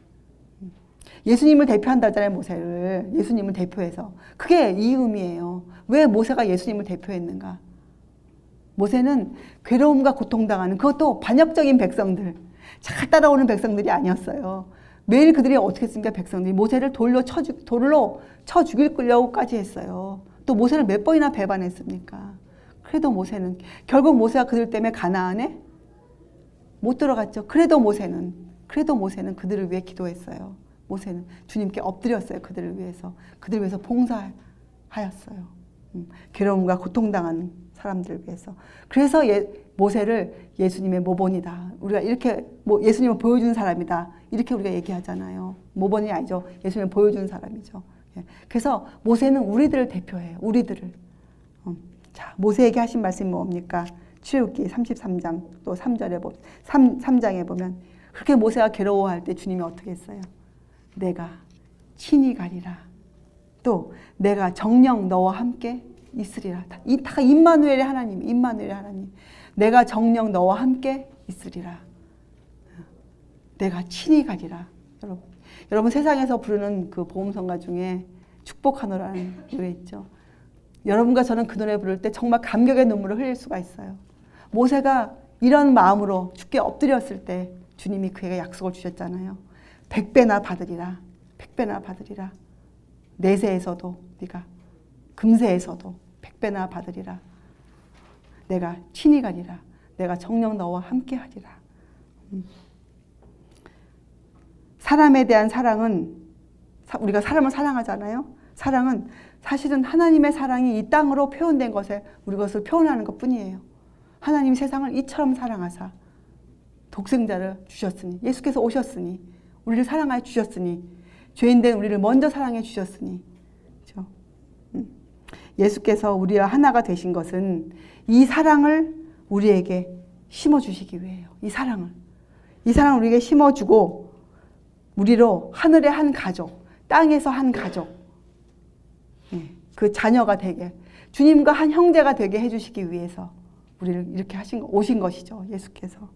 예수님을 대표한다잖아요. 모세를. 예수님을 대표해서. 그게 이 의미예요. 왜 모세가 예수님을 대표했는가? 모세는 괴로움과 고통당하는, 그것도 반역적인 백성들, 잘 따라오는 백성들이 아니었어요. 매일 그들이 어떻게 했습니까? 백성들이 모세를 돌로 쳐 죽이려고까지 했어요. 또 모세를 몇 번이나 배반했습니까? 그래도 모세는, 결국 모세가 그들 때문에 가나안에 못 들어갔죠. 그래도 모세는 그들을 위해 기도했어요. 모세는 주님께 엎드렸어요. 그들을 위해서 봉사하였어요. 괴로움과 고통당하는 사람들을 위해서. 그래서 모세를 예수님의 모본이다. 우리가 이렇게 예수님을 보여준 사람이다. 이렇게 우리가 얘기하잖아요. 모본이 아니죠. 예수님을 보여준 사람이죠. 그래서 모세는 우리들을 대표해요. 우리들을. 자, 모세에게 하신 말씀이 뭡니까? 출애굽기 33장 또 3장에 보면 그렇게 모세가 괴로워할 때 주님이 어떻게 했어요? 내가 친히 가리라. 또 내가 정녕 너와 함께 있으리라. 다 임마누엘의 하나님. 내가 정녕 너와 함께 있으리라. 내가 친히 가리라. 여러분 세상에서 부르는 그 보험성가 중에 축복하노라는 노래 있죠. 여러분과 저는 그 노래 부를 때 정말 감격의 눈물을 흘릴 수가 있어요. 모세가 이런 마음으로 주께 엎드렸을 때 주님이 그에게 약속을 주셨잖아요. 100배나 받으리라. 100배나 받으리라. 내세에서도 네가 금세에서도 100배나 받으리라. 내가 친히 가리라. 내가 정녕 너와 함께 하리라. 사람에 대한 사랑은, 우리가 사람을 사랑하잖아요. 사랑은 사실은 하나님의 사랑이 이 땅으로 표현된 것을 우리 것을 표현하는 것 뿐이에요. 하나님이 세상을 이처럼 사랑하사 독생자를 주셨으니, 예수께서 오셨으니, 우리를 사랑하여 주셨으니, 죄인된 우리를 먼저 사랑해 주셨으니, 그렇죠? 예수께서 우리와 하나가 되신 것은 이 사랑을 우리에게 심어주시기 위해요. 이 사랑을 우리에게 심어주고 우리로 하늘의 한 가족, 땅에서 한 가족, 그 자녀가 되게, 주님과 한 형제가 되게 해주시기 위해서 우리를 이렇게 오신 것이죠. 예수께서.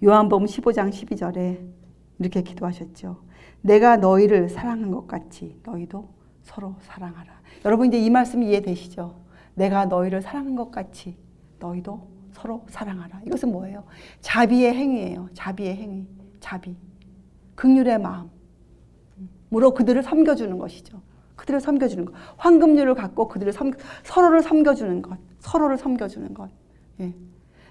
요한복음 15장 12절에 이렇게 기도하셨죠. 내가 너희를 사랑한 것 같이 너희도 서로 사랑하라. 여러분 이제 이 말씀이 이해되시죠? 내가 너희를 사랑한 것 같이 너희도 서로 사랑하라. 이것은 뭐예요? 자비의 행위예요. 자비의 행위. 자비. 긍휼의 마음으로 그들을 섬겨주는 것이죠. 그들을 섬겨주는 것. 황금률을 갖고 그들을 서로를 섬겨주는 것. 서로를 섬겨주는 것. 예.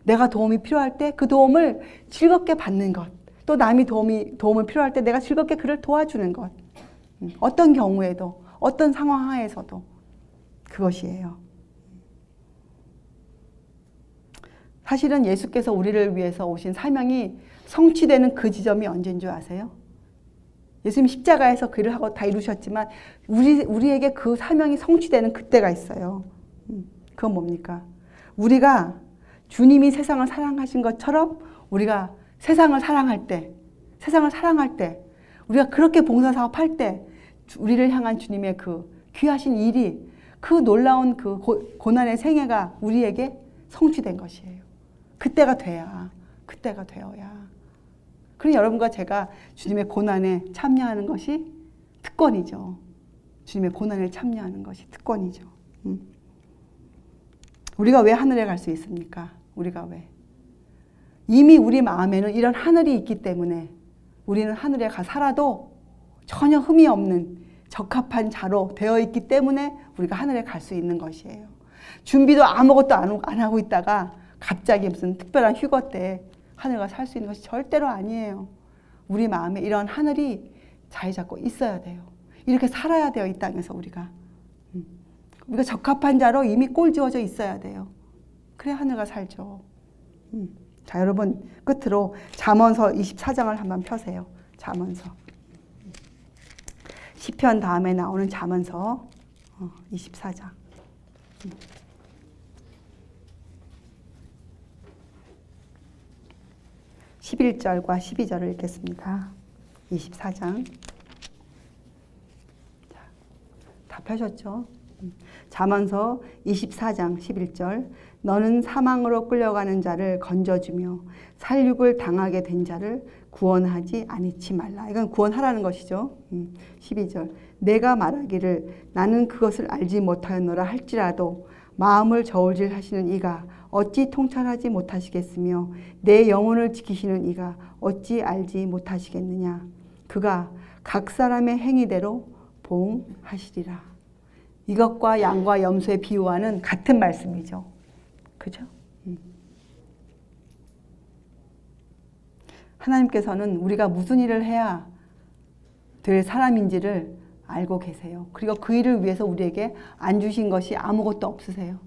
내가 도움이 필요할 때 그 도움을 즐겁게 받는 것. 또 남이 도움을 필요할 때 내가 즐겁게 그를 도와주는 것. 어떤 경우에도, 어떤 상황 하에서도 그것이에요. 사실은 예수께서 우리를 위해서 오신 사명이 성취되는 그 지점이 언제인 줄 아세요? 예수님 십자가에서 그 일을 하고 다 이루셨지만 우리에게 그 사명이 성취되는 그때가 있어요. 그건 뭡니까? 우리가 주님이 세상을 사랑하신 것처럼 우리가 세상을 사랑할 때, 우리가 그렇게 봉사사업할 때 우리를 향한 주님의 그 귀하신 일이, 그 놀라운 그 고난의 생애가 우리에게 성취된 것이에요. 그때가 되어야. 그러니 여러분과 제가 주님의 고난에 참여하는 것이 특권이죠. 주님의 고난에 참여하는 것이 특권이죠. 우리가 왜 하늘에 갈 수 있습니까? 우리가 왜? 이미 우리 마음에는 이런 하늘이 있기 때문에 우리는 하늘에 가 살아도 전혀 흠이 없는 적합한 자로 되어 있기 때문에 우리가 하늘에 갈 수 있는 것이에요. 준비도 아무것도 안 하고 있다가 갑자기 무슨 특별한 휴거 때 하늘 가 살 수 있는 것이 절대로 아니에요. 우리 마음에 이런 하늘이 자리 잡고 있어야 돼요. 이렇게 살아야 돼요. 이 땅에서 우리가 적합한 자로 이미 꼴지어져 있어야 돼요. 그래 하늘가 살죠. 자, 여러분 끝으로 잠언서 24장을 한번 펴세요. 잠언서. 시편 다음에 나오는 잠언서 24장. 11절과 12절을 읽겠습니다. 24장. 자, 다 펴셨죠? 잠언서 24장 11절. 너는 사망으로 끌려가는 자를 건져주며 살육을 당하게 된 자를 구원하지 아니치 말라. 이건 구원하라는 것이죠. 12절. 내가 말하기를 나는 그것을 알지 못하였노라 할지라도 마음을 저울질 하시는 이가 어찌 통찰하지 못하시겠으며 내 영혼을 지키시는 이가 어찌 알지 못하시겠느냐. 그가 각 사람의 행위대로 보응하시리라. 이것과 양과 염소의 비유와는 같은 말씀이죠. 그죠? 하나님께서는 우리가 무슨 일을 해야 될 사람인지를 알고 계세요. 그리고 그 일을 위해서 우리에게 안 주신 것이 아무것도 없으세요.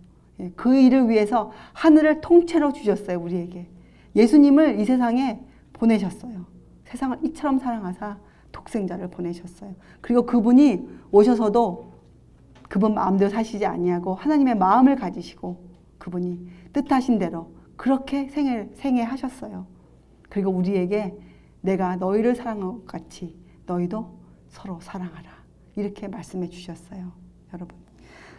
그 일을 위해서 하늘을 통째로 주셨어요. 우리에게. 예수님을 이 세상에 보내셨어요. 세상을 이처럼 사랑하사 독생자를 보내셨어요. 그리고 그분이 오셔서도 그분 마음대로 사시지 아니하고 하나님의 마음을 가지시고 그분이 뜻하신 대로 그렇게 생애하셨어요. 그리고 우리에게 내가 너희를 사랑한 것 같이 너희도 서로 사랑하라. 이렇게 말씀해 주셨어요. 여러분.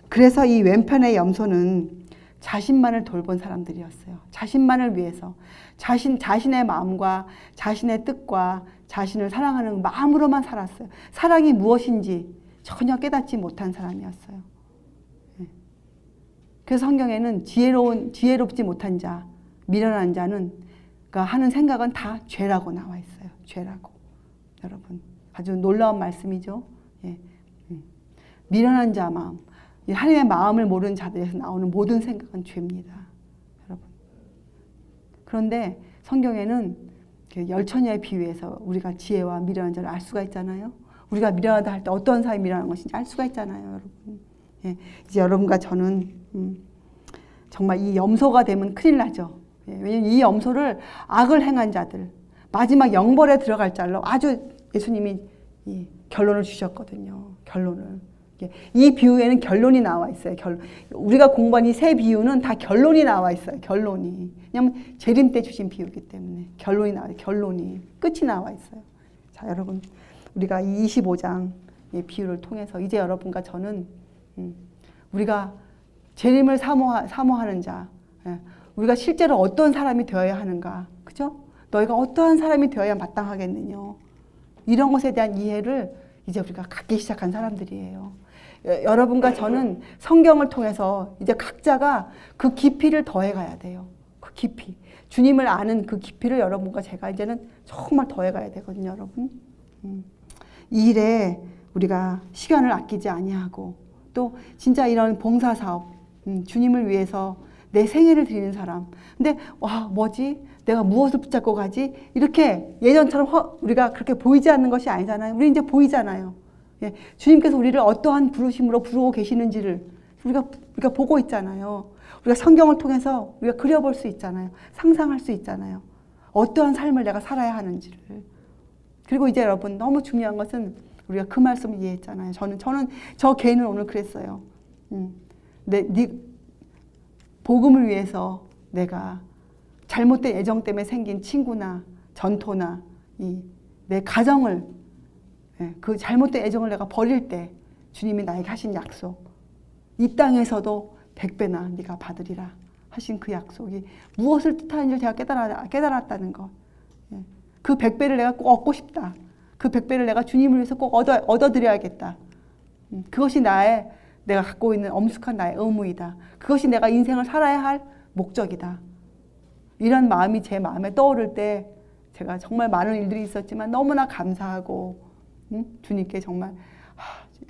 그래서 이 왼편의 염소는 자신만을 돌본 사람들이었어요. 자신만을 위해서. 자신의 마음과 자신의 뜻과 자신을 사랑하는 마음으로만 살았어요. 사랑이 무엇인지 전혀 깨닫지 못한 사람이었어요. 그래서 성경에는 지혜롭지 못한 자, 미련한 자는 하는 생각은 다 죄라고 나와 있어요. 죄라고. 여러분. 아주 놀라운 말씀이죠. 예. 미련한 자 마음. 하나님의 마음을 모르는 자들에서 나오는 모든 생각은 죄입니다. 여러분. 그런데 성경에는 열처녀의 비유에서 우리가 지혜와 미련한 자를 알 수가 있잖아요. 우리가 미련하다 할 때 어떤 사람이 미련한 것인지 알 수가 있잖아요. 여러분. 예. 이제 여러분과 저는 정말 이 염소가 되면 큰일 나죠. 왜냐하면 이 염소를 악을 행한 자들, 마지막 영벌에 들어갈 자로 아주 예수님이 이 결론을 주셨거든요. 결론을. 이 비유에는 결론이 나와 있어요. 우리가 공부한 이 세 비유는 다 결론이 나와 있어요. 결론이. 왜냐하면 재림 때 주신 비유이기 때문에 결론이 나와요. 결론이. 끝이 나와 있어요. 자, 여러분, 우리가 이 25장 의 비유를 통해서 이제 여러분과 저는 우리가 재림을 사모하는 자, 우리가 실제로 어떤 사람이 되어야 하는가, 그죠? 너희가 어떠한 사람이 되어야 마땅하겠느냐, 이런 것에 대한 이해를 이제 우리가 갖기 시작한 사람들이에요. 여러분과 저는 성경을 통해서 이제 각자가 그 깊이를 더해가야 돼요. 그 깊이, 주님을 아는 그 깊이를 여러분과 제가 이제는 정말 더해가야 되거든요, 여러분. 이 일에 우리가 시간을 아끼지 아니하고 또 진짜 이런 봉사사업, 주님을 위해서 내 생애를 드리는 사람. 근데 와, 뭐지? 내가 무엇을 붙잡고 가지? 이렇게 예전처럼 우리가 그렇게 보이지 않는 것이 아니잖아요. 우리 이제 보이잖아요. 예, 주님께서 우리를 어떠한 부르심으로 부르고 계시는지를 우리가 보고 있잖아요. 우리가 성경을 통해서 우리가 그려볼 수 있잖아요. 상상할 수 있잖아요. 어떠한 삶을 내가 살아야 하는지를. 그리고 이제 여러분, 너무 중요한 것은 우리가 그 말씀을 이해했잖아요. 저는 저 개는 오늘 그랬어요. 네 복음을 위해서 내가 잘못된 애정 때문에 생긴 친구나 전토나 내 가정을, 그 잘못된 애정을 내가 버릴 때 주님이 나에게 하신 약속, 이 땅에서도 100배나 네가 받으리라 하신 그 약속이 무엇을 뜻하는지 제가 깨달았다는 것. 그 100배를 내가 꼭 얻고 싶다. 그 100배를 내가 주님을 위해서 꼭 얻어드려야겠다. 그것이 내가 갖고 있는 엄숙한 나의 의무이다. 그것이 내가 인생을 살아야 할 목적이다. 이런 마음이 제 마음에 떠오를 때 제가 정말 많은 일들이 있었지만 너무나 감사하고, 주님께 정말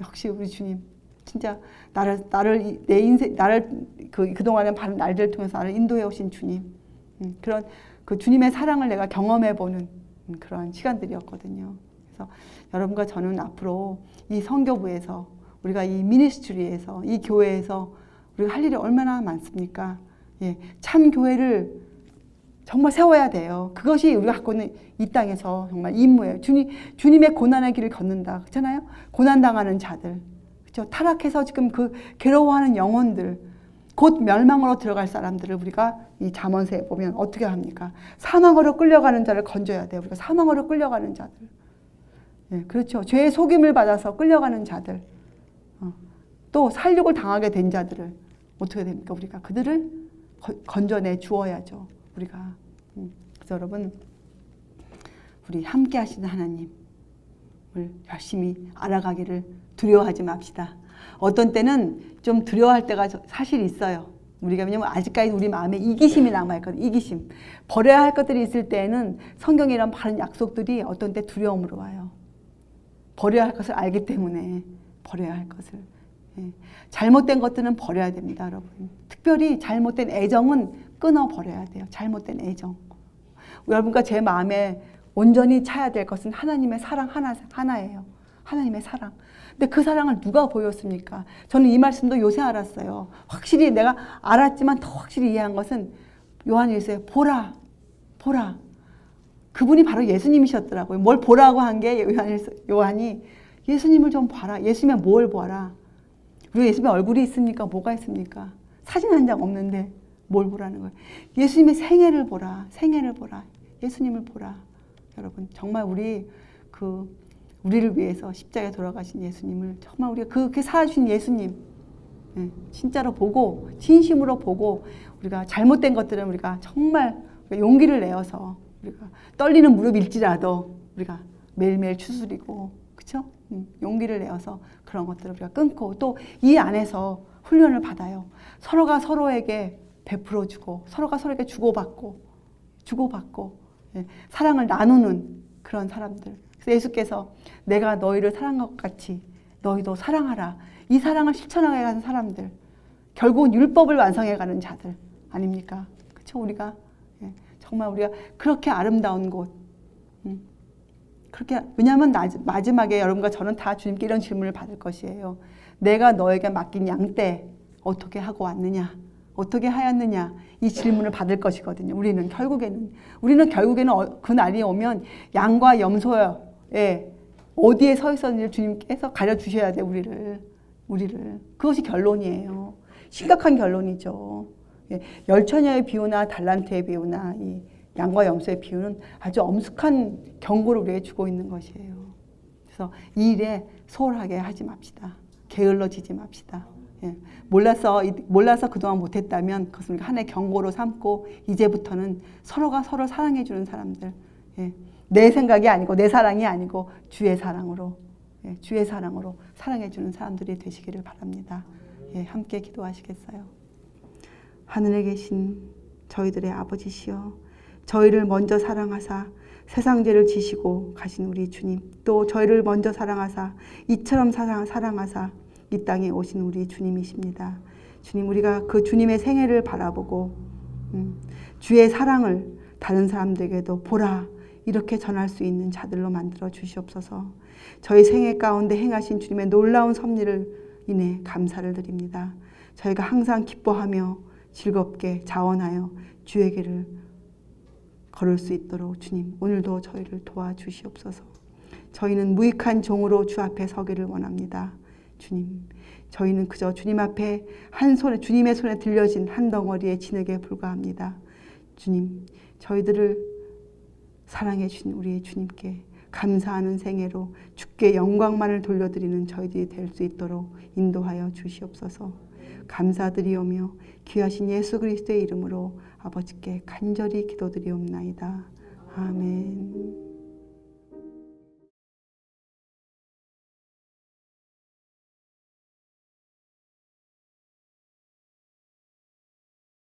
역시 우리 주님 진짜 나를 내 인생 그동안의 바른 날들을 통해서 나를 인도해 오신 주님, 그런 그 주님의 사랑을 내가 경험해 보는 그런 시간들이었거든요. 그래서 여러분과 저는 앞으로 이 선교부에서 우리가 이 미니스트리에서 이 교회에서 우리가 할 일이 얼마나 많습니까? 예, 참 교회를 정말 세워야 돼요. 그것이 우리가 갖고 있는 이 땅에서 정말 임무예요. 주님의 고난의 길을 걷는다. 그렇잖아요? 고난당하는 자들. 그렇죠? 타락해서 지금 그 괴로워하는 영혼들, 곧 멸망으로 들어갈 사람들을 우리가 이 잠언서에 보면 어떻게 합니까? 사망으로 끌려가는 자를 건져야 돼요. 우리가 사망으로 끌려가는 자들. 예, 그렇죠. 죄의 속임을 받아서 끌려가는 자들. 또 살육을 당하게 된 자들을 어떻게 됩니까? 우리가 그들을 건져내 주어야죠. 우리가. 그래서 여러분, 우리 함께 하시는 하나님을 열심히 알아가기를 두려워하지 맙시다. 어떤 때는 좀 두려워할 때가 사실 있어요. 우리가 왜냐면 아직까지 우리 마음에 이기심이 남아있거든요. 이기심. 버려야 할 것들이 있을 때에는 성경이란 바른 약속들이 어떤 때 두려움으로 와요. 버려야 할 것을 알기 때문에 버려야 할 것을. 예. 잘못된 것들은 버려야 됩니다, 여러분. 특별히 잘못된 애정은 끊어버려야 돼요. 잘못된 애정. 여러분과 제 마음에 온전히 차야 될 것은 하나님의 사랑 하나예요. 하나님의 사랑. 근데 그 사랑을 누가 보였습니까? 저는 이 말씀도 요새 알았어요. 확실히 내가 알았지만 더 확실히 이해한 것은 요한일서에 보라. 그분이 바로 예수님이셨더라고요. 뭘 보라고 한 게 요한이 예수님을 좀 봐라. 예수님의 뭘 보아라. 우리 예수님의 얼굴이 있습니까? 뭐가 있습니까? 사진 한 장 없는데 뭘 보라는 거예요. 예수님의 생애를 보라. 예수님을 보라. 여러분, 정말 우리를 위해서 십자가에 돌아가신 예수님을 정말 우리가 그렇게 살아주신 예수님, 진짜로 보고 진심으로 보고 우리가 잘못된 것들은 우리가 정말 용기를 내어서 우리가 떨리는 무릎일지라도 우리가 매일매일 추스리고, 그렇죠? 용기를 내어서 그런 것들을 우리가 끊고 또 이 안에서 훈련을 받아요. 서로가 서로에게 베풀어주고 서로가 서로에게 주고받고 사랑을 나누는 그런 사람들. 그래서 예수께서 내가 너희를 사랑한 것 같이 너희도 사랑하라. 이 사랑을 실천하게 가는 사람들. 결국은 율법을 완성해 가는 자들 아닙니까? 그렇죠? 우리가 정말 우리가 그렇게 아름다운 곳. 그렇게, 왜냐하면 마지막에 여러분과 저는 다 주님께 이런 질문을 받을 것이에요. 내가 너에게 맡긴 양떼 어떻게 하고 왔느냐? 어떻게 하였느냐 이 질문을 받을 것이거든요. 우리는 결국에는 그 날이 오면 양과 염소에 어디에 서 있었는지 주님께서 가려주셔야 돼. 우리를. 그것이 결론이에요. 심각한 결론이죠. 예, 열처녀의 비유나 달란트의 비유나 이 양과 염소의 비유는 아주 엄숙한 경고를 우리에게 주고 있는 것이에요. 그래서 이 일에 소홀하게 하지 맙시다. 게을러지지 맙시다. 예, 몰라서 그동안 못했다면 그것을 우리가 하나의 경고로 삼고 이제부터는 서로가 서로 사랑해주는 사람들. 예, 내 생각이 아니고 내 사랑이 아니고 주의 사랑으로 사랑해주는 사람들이 되시기를 바랍니다. 예, 함께 기도하시겠어요? 하늘에 계신 저희들의 아버지시여, 저희를 먼저 사랑하사 세상 죄를 지시고 가신 우리 주님, 또 저희를 먼저 사랑하사 이처럼 사랑하사 이 땅에 오신 우리 주님이십니다. 주님, 우리가 그 주님의 생애를 바라보고 주의 사랑을 다른 사람들에게도 보라 이렇게 전할 수 있는 자들로 만들어 주시옵소서. 저희 생애 가운데 행하신 주님의 놀라운 섭리를 인해 감사를 드립니다. 저희가 항상 기뻐하며 즐겁게 자원하여 주의 길을 걸을 수 있도록 주님 오늘도 저희를 도와주시옵소서. 저희는 무익한 종으로 주 앞에 서기를 원합니다. 주님, 저희는 그저 주님 앞에 주님의 손에 들려진 한 덩어리의 진흙에 불과합니다. 주님, 저희들을 사랑해 주신 우리의 주님께 감사하는 생애로 주께 영광만을 돌려드리는 저희들이 될 수 있도록 인도하여 주시옵소서. 감사드리오며 귀하신 예수 그리스도의 이름으로 아버지께 간절히 기도드리옵나이다. 아멘.